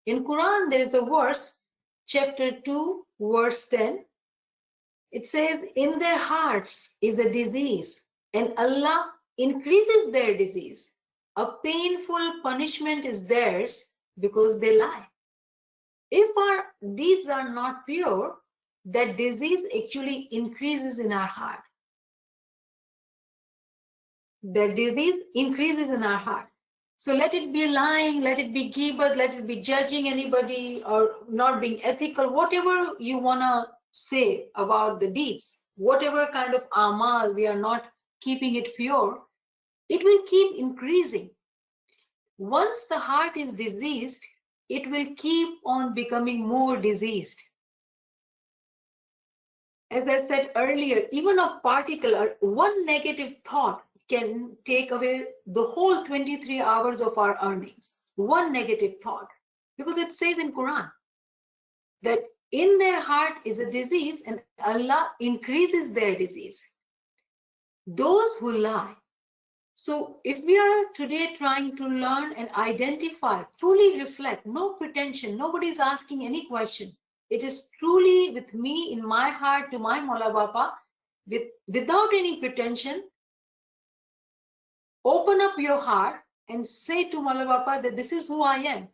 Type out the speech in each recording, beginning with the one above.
In Quran, there is a verse, chapter 2, verse 10. It says, in their hearts is a disease, and Allah increases their disease. A painful punishment is theirs because they lie. If our deeds are not pure, that disease actually increases in our heart. The disease increases in our heart. So let it be lying, let it be gibah, let it be judging anybody or not being ethical, whatever you want to say about the deeds, whatever kind of amal we are not keeping it pure, it will keep increasing. Once the heart is diseased, it will keep on becoming more diseased. As I said earlier, even a particle or one negative thought can take away the whole 23 hours of our earnings. One negative thought. Because it says in Quran that in their heart is a disease and Allah increases their disease. Those who lie. So if we are today trying to learn and identify, truly reflect, no pretension, nobody is asking any question. It is truly with me in my heart to my Mola Bapa, without any pretension. Open up your heart and say to Mola Bapa that this is who I am,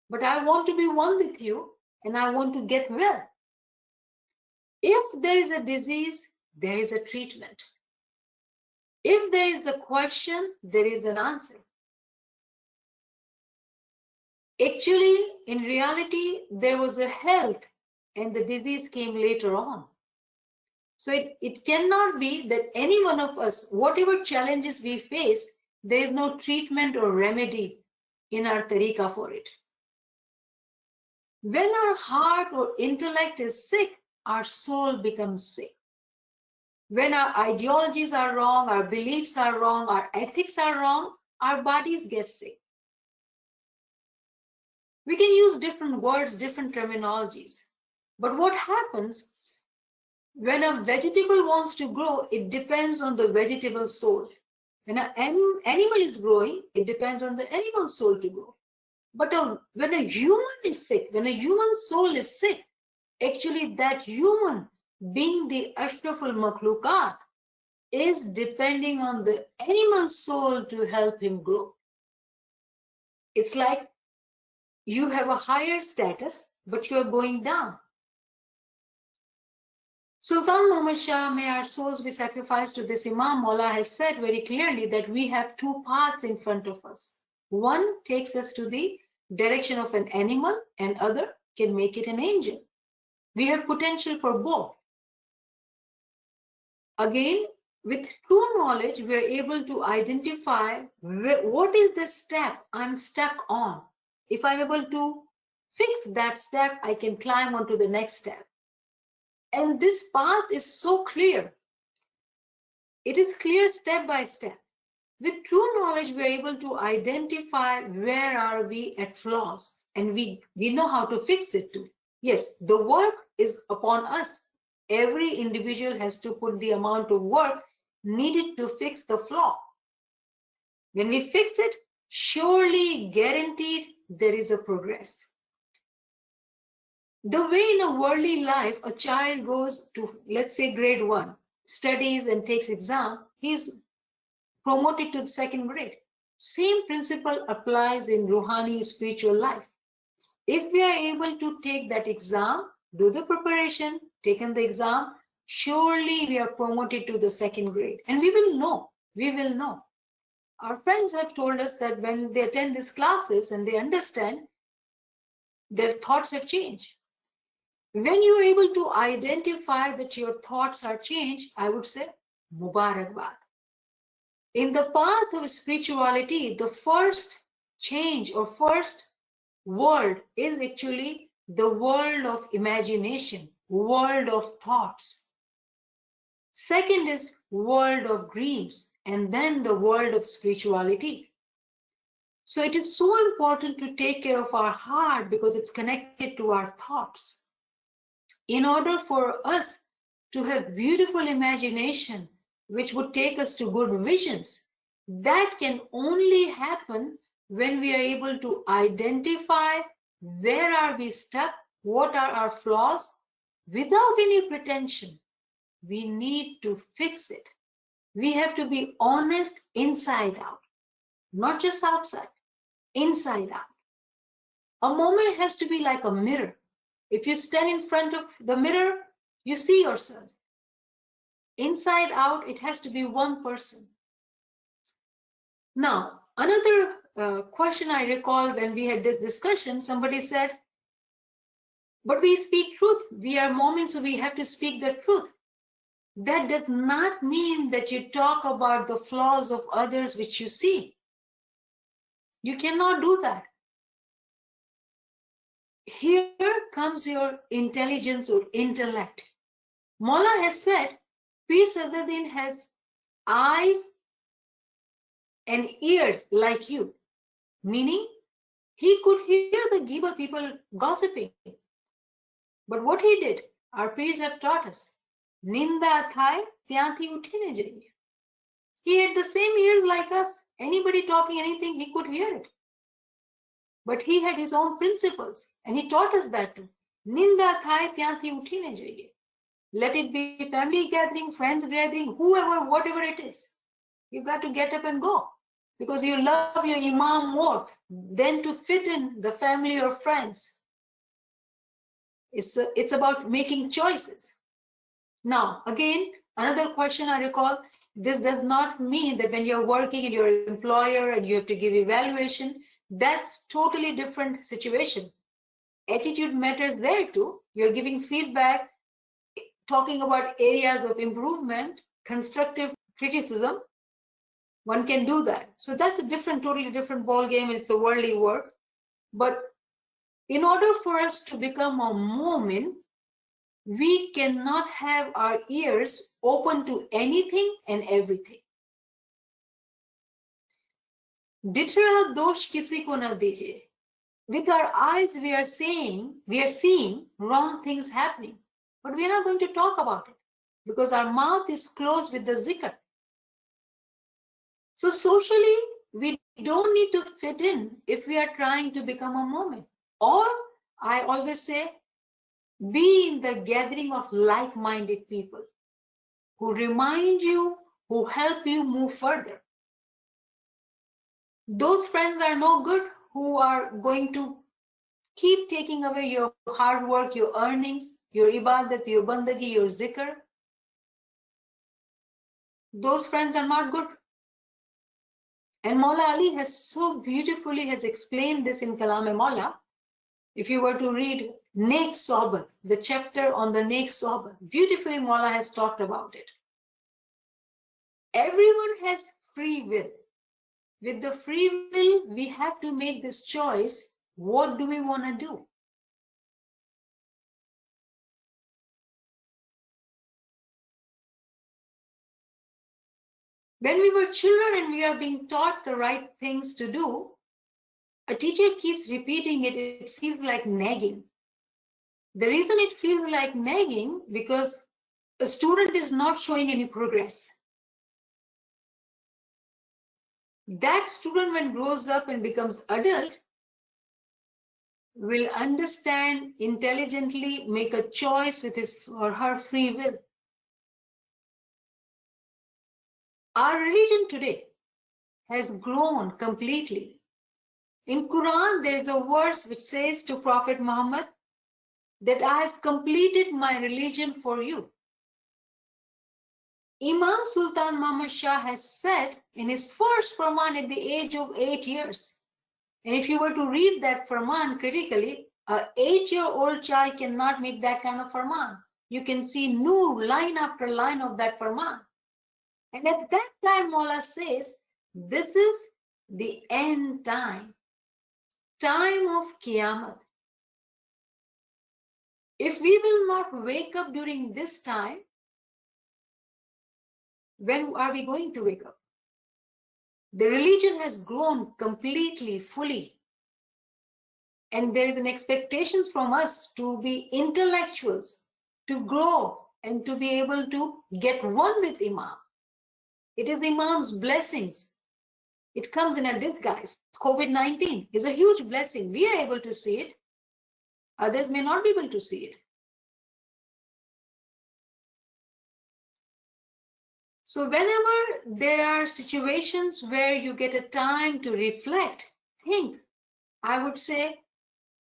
but I want to be one with you and I want to get well. If there is a disease, there is a treatment. If there is a question, there is an answer. Actually, in reality, there was a health and the disease came later on. So it cannot be that any one of us, whatever challenges we face, there is no treatment or remedy in our tariqah for it. When our heart or intellect is sick, our soul becomes sick. When our ideologies are wrong, our beliefs are wrong, our ethics are wrong, our bodies get sick. We can use different words, different terminologies. But what happens when a vegetable wants to grow, it depends on the vegetable soul. When an animal is growing, it depends on the animal soul to grow. But when a human is sick, when a human soul is sick, actually that human, being the ashraful makhlukat, is depending on the animal soul to help him grow. It's like you have a higher status, but you are going down. Sultan Muhammad Shah, may our souls be sacrificed to this Imam, Mullah has said very clearly that we have two paths in front of us. One takes us to the direction of an animal and other can make it an angel. We have potential for both. Again, with true knowledge, we are able to identify what is the step I'm stuck on. If I'm able to fix that step, I can climb onto the next step. And this path is so clear. It is clear step by step. With true knowledge, we are able to identify where are we at flaws and we know how to fix it too. Yes, the work is upon us. Every individual has to put the amount of work needed to fix the flaw. When we fix it, surely guaranteed there is a progress. The way in a worldly life, a child goes to, let's say, grade 1, studies and takes exam, he's promoted to the 2nd grade. Same principle applies in Ruhani spiritual life. If we are able to take that exam, do the preparation, taken the exam, surely we are promoted to the 2nd grade. And we will know. Our friends have told us that when they attend these classes and they understand, their thoughts have changed. When you are able to identify that your thoughts are changed, I would say, Mubarakbad. In the path of spirituality, the first change or first world is actually the world of imagination, world of thoughts. Second is world of dreams, and then the world of spirituality. So it is so important to take care of our heart because it's connected to our thoughts. In order for us to have beautiful imagination, which would take us to good visions, that can only happen when we are able to identify Where are we stuck? What are our flaws? Without any pretension, we need to fix it. We have to be honest inside out, not just outside, inside out. A moment has to be like a mirror. If you stand in front of the mirror, you see yourself. Inside out, it has to be one person. Now, another question I recall when we had this discussion, somebody said, but we speak truth. We are moments, so we have to speak the truth. That does not mean that you talk about the flaws of others which you see. You cannot do that. Here comes your intelligence or intellect. Mola has said, Pir Sadruddin has eyes and ears like you, meaning he could hear the Ghiba people gossiping. But what he did, our peers have taught us, Ninda thai tyanthi uthine jaiye. He had the same ears like us. Anybody talking anything, he could hear it. But he had his own principles, and he taught us that too. Ninda thai tyanthi uthine jaiye. Let it be family gathering, friends gathering, whoever, whatever it is. You got to get up and go because you love your imam more than to fit in the family or friends. It's about making choices. Now, again, another question I recall, this does not mean that when you're working and you're an employer and you have to give evaluation, that's totally different situation. Attitude matters there too. You're giving feedback, talking about areas of improvement, constructive criticism. One can do that. So that's a different, totally different ball game. It's a worldly work. But in order for us to become a mu'min, we cannot have our ears open to anything and everything. Ditra dosh kisi ko na dijiye. With our eyes, we are seeing wrong things happening, but we are not going to talk about it because our mouth is closed with the zikr. So socially, we don't need to fit in if we are trying to become a mu'min. Or I always say, be in the gathering of like-minded people who remind you, who help you move further. Those friends are no good who are going to keep taking away your hard work, your earnings, your ibadat, your bandagi, your zikr. Those friends are not good. And Maula Ali has so beautifully has explained this in Kalam-e-Maula. If you were to read Nek Sohbat, the chapter on the Nek Sohbat, beautifully Maula has talked about it. Everyone has free will. With the free will, we have to make this choice. What do we want to do? When we were children and we are being taught the right things to do, a teacher keeps repeating it, it feels like nagging. The reason it feels like nagging because a student is not showing any progress. That student, when grows up and becomes adult, will understand intelligently, make a choice with his or her free will. Our religion today has grown completely. In Quran, there is a verse which says to Prophet Muhammad that I have completed my religion for you. Imam Sultan Muhammad Shah has said in his first Farman at the age of 8 years, and if you were to read that Farman critically, an 8-year-old child cannot make that kind of Farman. You can see new line after line of that Farman. And at that time, Maula says, this is the end time, time of Qiyamah. If we will not wake up during this time, when are we going to wake up? The religion has grown completely, fully. And there is an expectation from us to be intellectuals, to grow and to be able to get one with Imam. It is Imam's blessings. It comes in a disguise. COVID-19 is a huge blessing. We are able to see it. Others may not be able to see it. So whenever there are situations where you get a time to reflect, think. I would say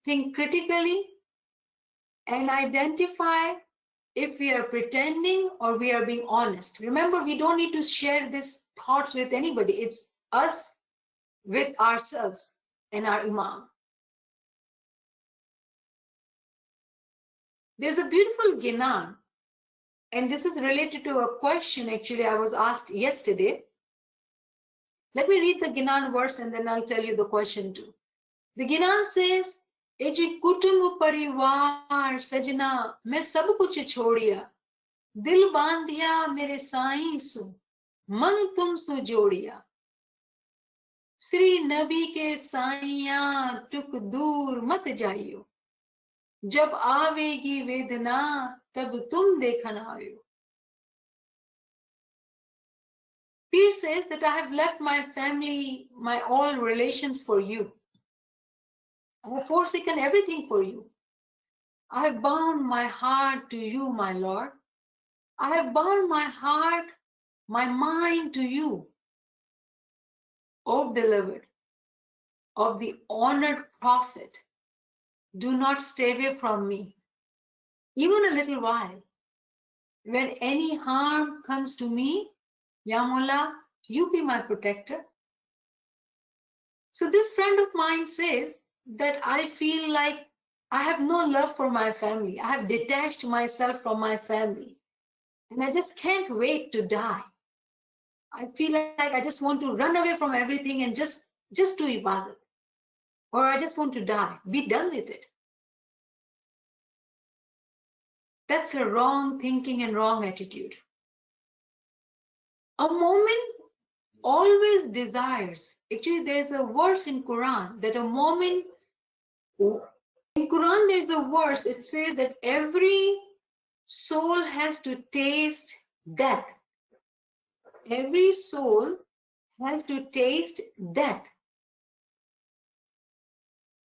think critically and identify if we are pretending or we are being honest. Remember, we don't need to share these thoughts with anybody. It's us with ourselves and our Imam. There's a beautiful Ginan, and this is related to a question actually I was asked yesterday. Let me read the Ginan verse and then I'll tell you the question too. The Ginan says, Eji kutumb parivar sajna, main sab kuch chhodiya, dil bandhiya mere saईं su, man tum su jodiya. Sri Nabi ke साइयां टुक दूर मत जाइयो, जब आवेगी वेदना तब तुम देखन आयो. Pir says that I have left my family, my all relations for you. I have forsaken everything for you. I have bound my heart to you, my Lord. I have bound my heart, my mind to you. O beloved of the honored Prophet, do not stay away from me, even a little while. When any harm comes to me, Ya Mullah, you be my protector. So this friend of mine says that I feel like I have no love for my family. I have detached myself from my family. And I just can't wait to die. I feel like I just want to run away from everything and just do ibadat. Or I just want to die. Be done with it. That's a wrong thinking and wrong attitude. A moment always desires. Actually, there's a verse in Quran that a moment, in Quran there's a verse, it says that every soul has to taste death. Every soul has to taste death.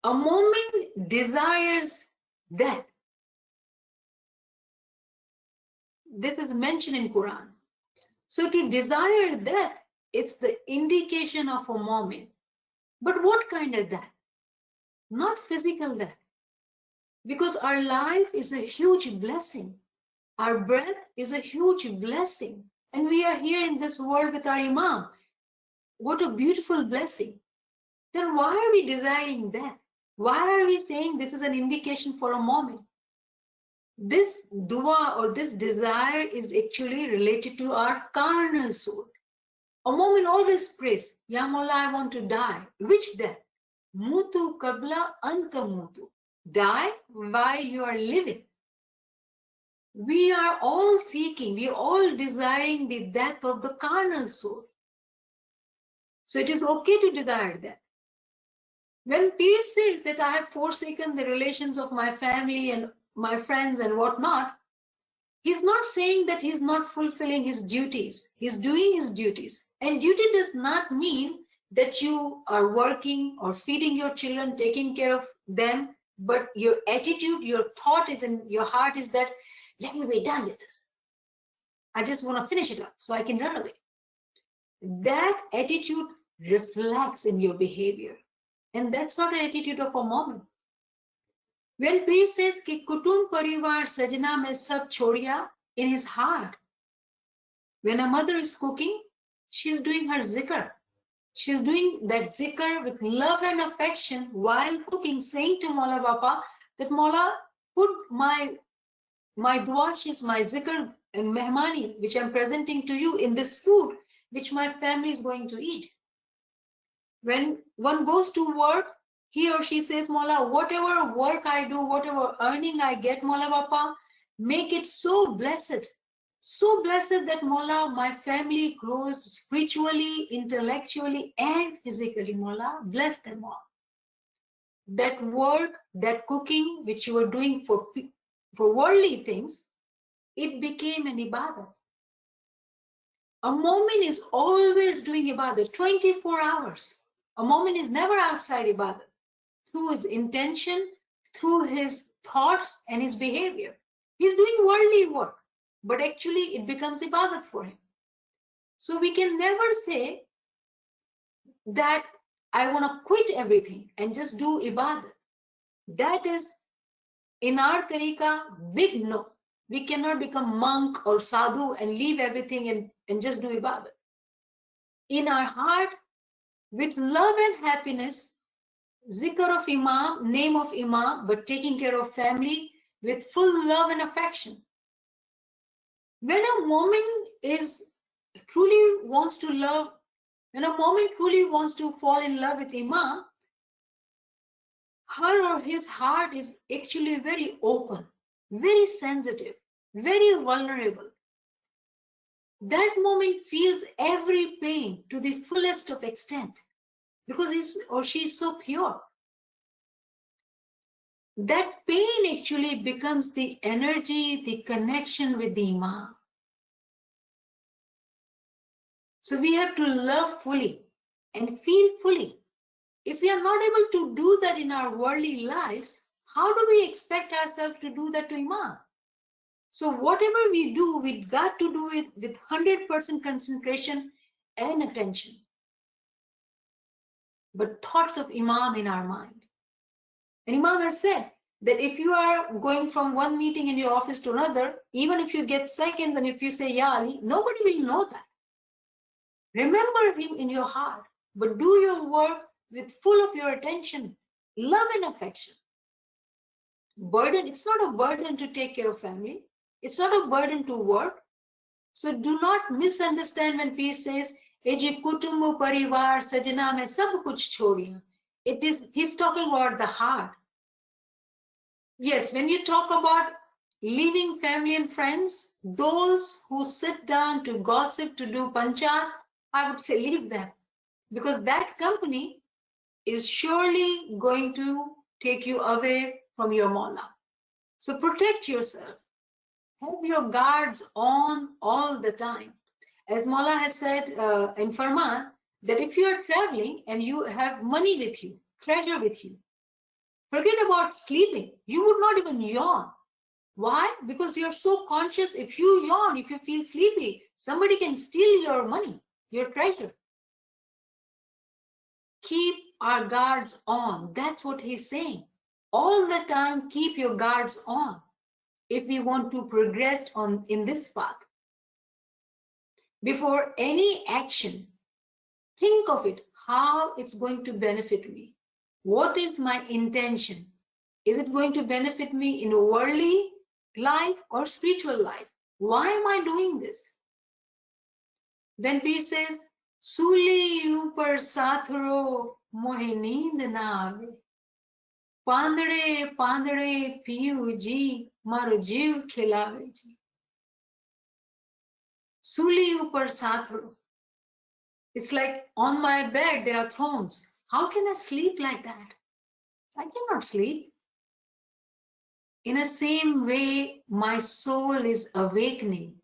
A moment desires death. This is mentioned in Quran. So to desire death, it's the indication of a moment. But what kind of death? Not physical death. Because our life is a huge blessing. Our breath is a huge blessing. And we are here in this world with our Imam. What a beautiful blessing. Then why are we desiring death? Why are we saying this is an indication for a moment? This dua or this desire is actually related to our carnal soul. A moment always prays, Ya Mawla, I want to die. Which death? Mutu kabla anta mutu. Die while you are living. We are all seeking, we are all desiring the death of the carnal soul. So it is okay to desire that. When Pir says that I have forsaken the relations of my family and my friends and whatnot, he's not saying that he's not fulfilling his duties. He's doing his duties. And duty does not mean that you are working or feeding your children, taking care of them, but your attitude, your thought is in your heart is that, let me be done with this. I just want to finish it up so I can run away. That attitude reflects in your behavior. And that's not an attitude of a moment. When Pir says ki kutum parivar sajna mein sab chhodiya, in his heart, when a mother is cooking, she's doing her zikr. She's doing that zikr with love and affection while cooking, saying to Mawla Bapa that Mawla, put my duashes, my zikr and mehmani, which I'm presenting to you in this food, which my family is going to eat. When one goes to work, he or she says, Mawla, whatever work I do, whatever earning I get, Mawla Bapa, make it so blessed that Mawla, my family grows spiritually, intellectually, and physically. Mawla, bless them all. That work, that cooking, which you were doing for worldly things, it became an ibadah. A mu'min is always doing ibadah, 24 hours. A mu'min is never outside ibadah. Through his intention, through his thoughts and his behavior. He's doing worldly work, but actually it becomes ibadat for him. So we can never say that I want to quit everything and just do ibadat. That is, in our tariqa, big no. We cannot become monk or sadhu and leave everything and just do ibadat. In our heart, with love and happiness, zikr of Imam, name of Imam, but taking care of family with full love and affection. When a woman truly wants to love, when a woman truly wants to fall in love with Imam, her or his heart is actually very open, very sensitive, very vulnerable. That woman feels every pain to the fullest of extent because he or she is so pure. That pain actually becomes the energy, the connection with the Imam. So we have to love fully and feel fully. If we are not able to do that in our worldly lives, how do we expect ourselves to do that to Imam? So whatever we do, we got to do it with 100% concentration and attention. But thoughts of Imam in our mind. And Imam has said that if you are going from one meeting in your office to another, even if you get seconds and if you say Ya Ali, nobody will know that. Remember him in your heart, but do your work with full of your attention, love and affection. Burden, it's not a burden to take care of family. It's not a burden to work. So do not misunderstand when peace says, Eji kutumbu parivar sajana mein sab kuch chhodiya. It is, he's talking about the heart. Yes, when you talk about leaving family and friends, those who sit down to gossip, to do panchat, I would say leave them. Because that company is surely going to take you away from your Mawla. So protect yourself. Have your guards on all the time. As Mawla has said in Farman, that if you are traveling and you have money with you, treasure with you, forget about sleeping. You would not even yawn. Why? Because you're so conscious. If you yawn, if you feel sleepy, somebody can steal your money, your treasure. Keep our guards on. That's what he's saying. All the time, keep your guards on if we want to progress in this path. Before any action, think of it, how it's going to benefit me. What is my intention? Is it going to benefit me in a worldly life or spiritual life? Why am I doing this? Then peace says, Suli upar sathro mohe neend na aave. Pandre pandre piyu ji maro jeev khilave ji. Suli upar sathro. It's like on my bed there are thrones. How can I sleep like that? I cannot sleep. In the same way, my soul is awakening.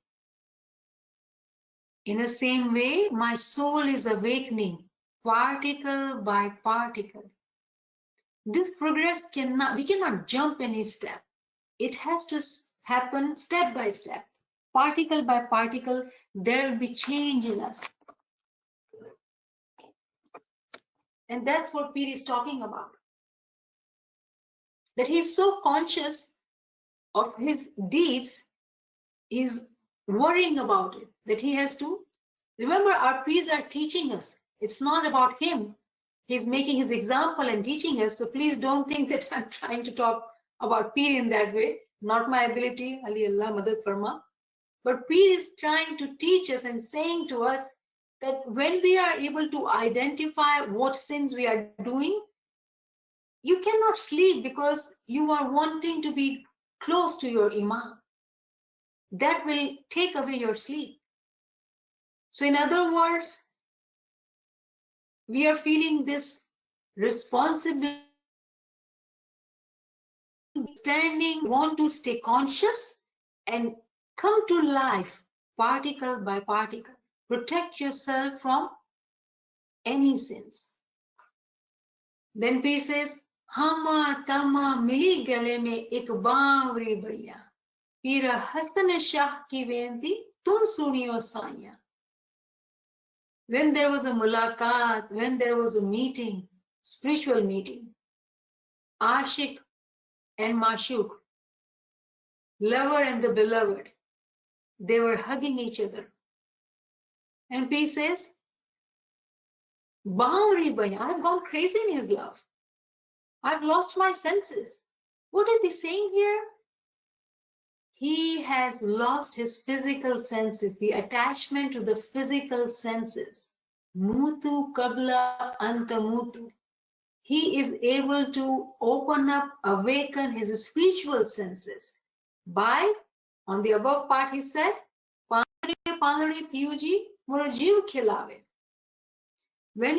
In the same way, my soul is awakening, particle by particle. This progress we cannot jump any step. It has to happen step by step. Particle by particle, there will be change in us. And that's what Peer is talking about. That he's so conscious of his deeds, he's worrying about it, that he has to. Remember, our peers are teaching us. It's not about him. He's making his example and teaching us. So please don't think that I'm trying to talk about peer in that way. Not my ability, Ali Allah Madad Farma. But peer is trying to teach us and saying to us that when we are able to identify what sins we are doing, you cannot sleep because you are wanting to be close to your Imam. That will take away your sleep. So in other words, we are feeling this responsibility, standing, want to stay conscious and come to life particle by particle. Protect yourself from any sins. Then peace says, हमा तमा मिली गले में एक बावरी भैया, पीर हसन शाह की बेनती तुम सुनियो साइया. When there was a mulaqat, when there was a meeting, spiritual meeting, Ashik and Mashuk, lover and the beloved, they were hugging each other. And P says, Bauri Bhaiya, I've gone crazy in his love. I've lost my senses. What is he saying here? He has lost his physical senses, the attachment to the physical senses. Mutu kabla anta mutu. He is able to open up, awaken his spiritual senses by, on the above part he said, Pandari Piyuji Murajiv Khilave. When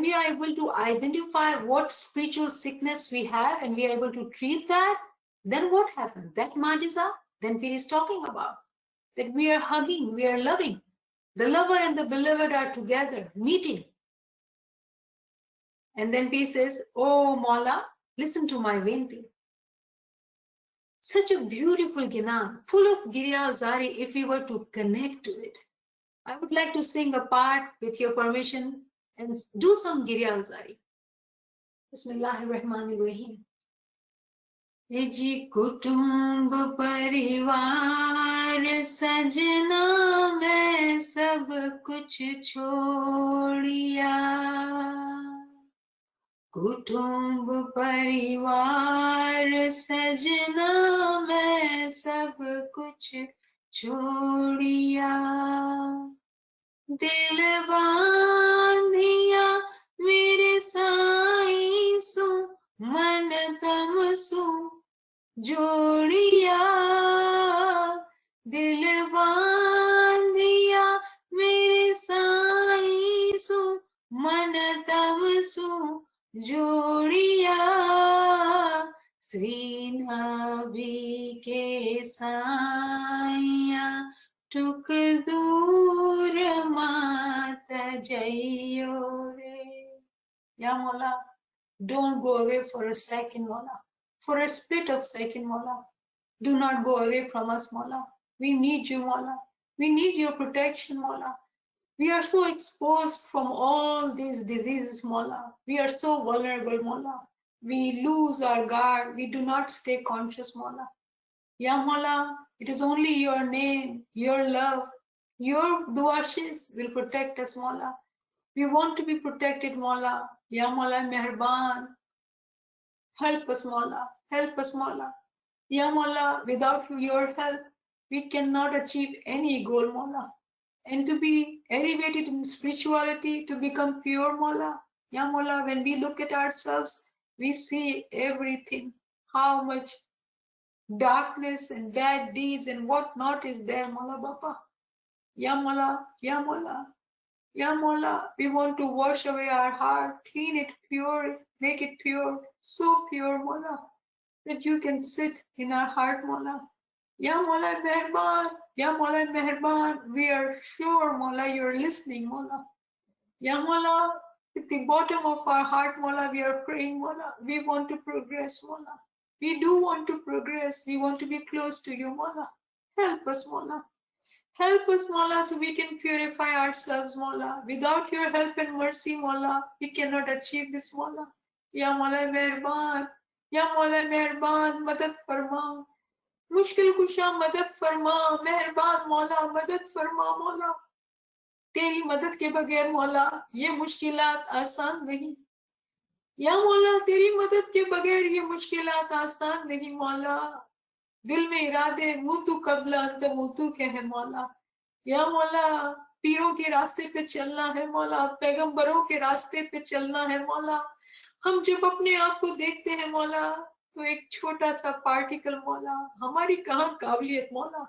we are able to identify what spiritual sickness we have and we are able to treat that, then what happens? That Majiza, then Pir is talking about. That we are hugging, we are loving. The lover and the beloved are together, meeting. And then Pir says, Oh Maula, listen to my Vinti. Such a beautiful Ginan, full of Girya Zari if we were to connect to it. I would like to sing a part with your permission and do some Girya Zari. Bismillahirrahmanirrahim. जी कुटुंब परिवार सजना मैं सब कुछ छोड़िया कुटुंब परिवार सजना मैं सब कुछ छोड़िया दिल बांधिया मेरे साईं सु मन तम सु जोड़िया दिल बांधिया मेरे साईं सु मन तम सु जोड़िया श्री नबी के साइया टुक दूर मात जइयो रे. Ya Mola, don't go away for a second, Mola. For a split of second, Mola. Do not go away from us, Mola. We need you, Mola. We need your protection, Mola. We are so exposed from all these diseases, Mola. We are so vulnerable, Mola. We lose our guard. We do not stay conscious, Mola. Ya Mola, it is only your name, your love, your duashes will protect us, Mola. We want to be protected, Mola. Ya Mola, Meherban. Help us, Mola. Help us, Mola. Ya Mola, without your help, we cannot achieve any goal, Mola. And to be elevated in spirituality, to become pure, Mola. Ya Mola, when we look at ourselves, we see everything, how much darkness and bad deeds and what not is there, Mola Baba. Ya Mola, Ya Mola, Ya Mola, we want to wash away our heart, clean it pure, make it pure, so pure, Mola, that you can sit in our heart, Mola. Ya Mola Meherban, Ya Mola Meherban, we are sure, Mola, you're listening, Mola. Ya Mola, at the bottom of our heart, Mola, we are praying, Mola. We want to progress, Mola. We do want to progress. We want to be close to you, Mola. Help us, Mola. Help us, Mola, so we can purify ourselves, Mola. Without your help and mercy, Mola, we cannot achieve this, Mola. Ya Mola Meherban, Ya Mola Meherban, Madad Farma. मुश्किल कुशा मदद फरमा मेहरबान मौला मदद फरमा मौला तेरी मदद के बगैर मौला ये मुश्किलात आसान नहीं या मौला तेरी मदद के बगैर ये मुश्किलात आसान नहीं मौला दिल में इरादे मुतु कबला अंत मुतु के है मौला या मौला पीरों के रास्ते पे चलना है मौला पैगंबरों के रास्ते पे चलना है मौला हम जब अपने आप को देखते हैं मौला तो एक छोटा सा पार्टिकल मौला हमारी कहाँ काबिलियत मौला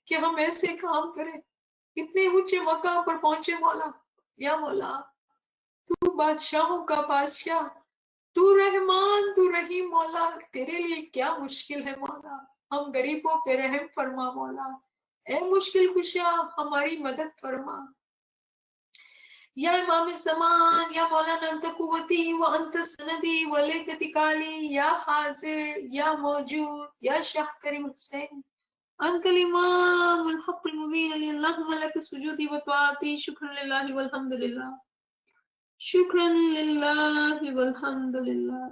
कि हम ऐसे काम करें इतने ऊंचे मकाम पर पहुंचे मौला या मौला तू बादशाहों का बादशाह तू रहमान तू रहीम मौला तेरे लिए क्या मुश्किल है मौला हम गरीबों पे रहम फरमा मौला ए मुश्किल कुशा हमारी मदद फरमा या इमाम ज़मान, या मौलाना अंत कुव्वती व अंत सनदी व लेकती काली, या हाजिर, या मौजूद, या शाह करीम हुसैन, अंकल इमाम अल हक़्क़ुल मुबीन, अल्लाहुम्मा लक सुजूदी व तआती, शुक्रन लिल्लाहि वल हम्दुलिल्लाह, शुक्रन लिल्लाहि वल हम्दुलिल्लाह।